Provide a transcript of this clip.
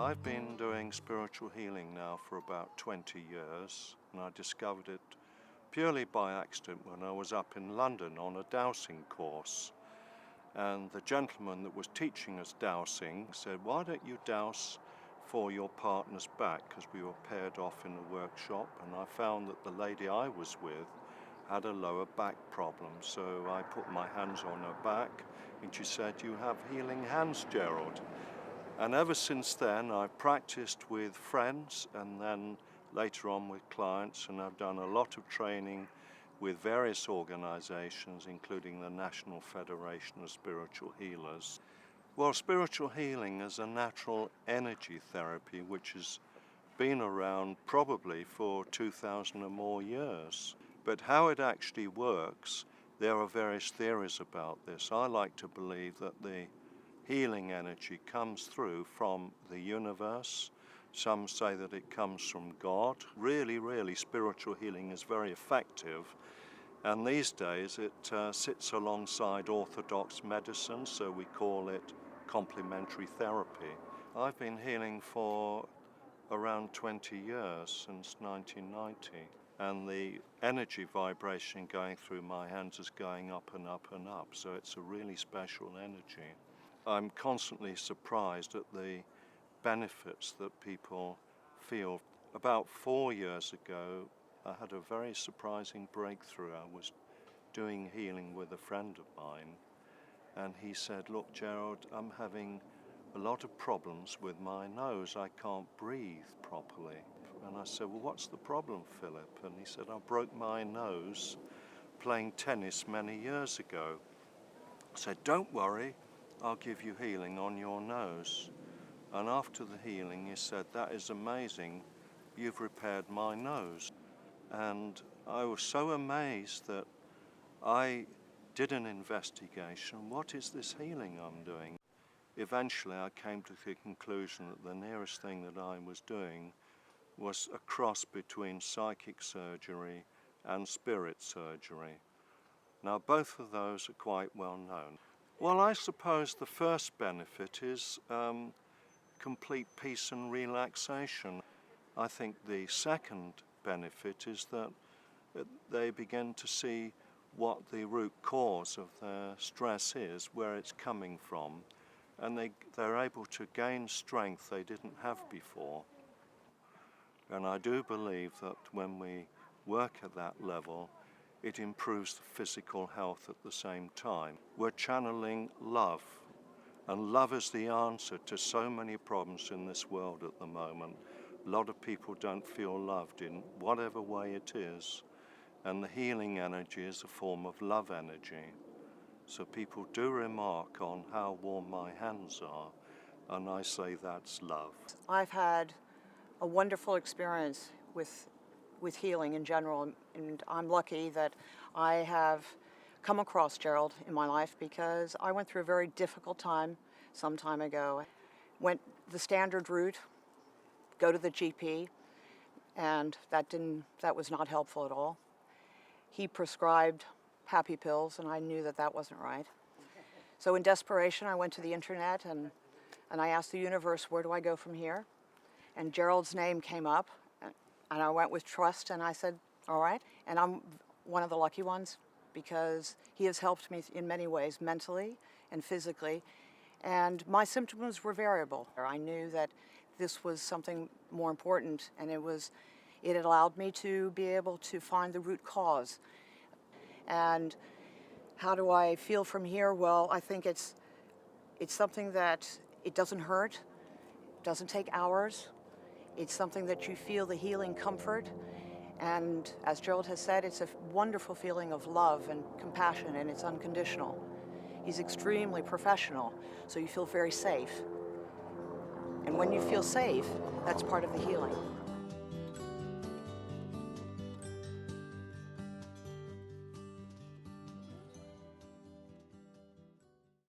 Well, I've been doing spiritual healing now for about 20 years, and I discovered it purely by accident when I was up in London on a dowsing course. And the gentleman that was teaching us dowsing said, "Why don't you douse for your partner's back?" Because we were paired off in a workshop, and I found that the lady I was with had a lower back problem. So I put my hands on her back, and she said, "You have healing hands, Jerrold." And ever since then, I've practiced with friends and then later on with clients, and I've done a lot of training with various organizations, including the National Federation of Spiritual Healers. Well, spiritual healing is a natural energy therapy which has been around probably for 2,000 or more years. But how it actually works, there are various theories about this. I like to believe that the healing energy comes through from the universe. Some say that it comes from God. Really, spiritual healing is very effective. And these days it sits alongside orthodox medicine, so we call it complementary therapy. I've been healing for around 20 years, since 1990. And the energy vibration going through my hands is going up and up and up. So it's a really special energy. I'm constantly surprised at the benefits that people feel. About 4 years ago, I had a very surprising breakthrough. I was doing healing with a friend of mine, and he said, "Look, Jerrold, I'm having a lot of problems with my nose. I can't breathe properly." And I said, "Well, what's the problem, Philip?" And he said, "I broke my nose playing tennis many years ago." I said, "Don't worry, I'll give you healing on your nose." And after the healing, he said, "That is amazing. You've repaired my nose." And I was so amazed that I did an investigation. What is this healing I'm doing? Eventually, I came to the conclusion that the nearest thing that I was doing was a cross between psychic surgery and spirit surgery. Now, both of those are quite well known. Well, I suppose the first benefit is complete peace and relaxation. I think the second benefit is that they begin to see what the root cause of their stress is, where it's coming from, and they're able to gain strength they didn't have before. And I do believe that when we work at that level, it improves the physical health at the same time. We're channeling love, and love is the answer to so many problems in this world at the moment. A lot of people don't feel loved in whatever way it is, and the healing energy is a form of love energy. So people do remark on how warm my hands are, and I say that's love. I've had a wonderful experience with healing in general, and I'm lucky that I have come across Jerrold in my life because I went through a very difficult time some time ago. Went the standard route, go to the GP, and that was not helpful at all. He prescribed happy pills, and I knew that that wasn't right. So in desperation, I went to the internet and I asked the universe, where do I go from here? And Jerrold's name came up, and I went with trust, and I said, all right. And I'm one of the lucky ones because he has helped me in many ways, mentally and physically. And my symptoms were variable. I knew that this was something more important, and it allowed me to be able to find the root cause. And how do I feel from here? Well, I think it's something that it doesn't hurt, doesn't take hours. It's something that you feel the healing comfort. And as Jerrold has said, it's a wonderful feeling of love and compassion, and it's unconditional. He's extremely professional, so you feel very safe. And when you feel safe, that's part of the healing.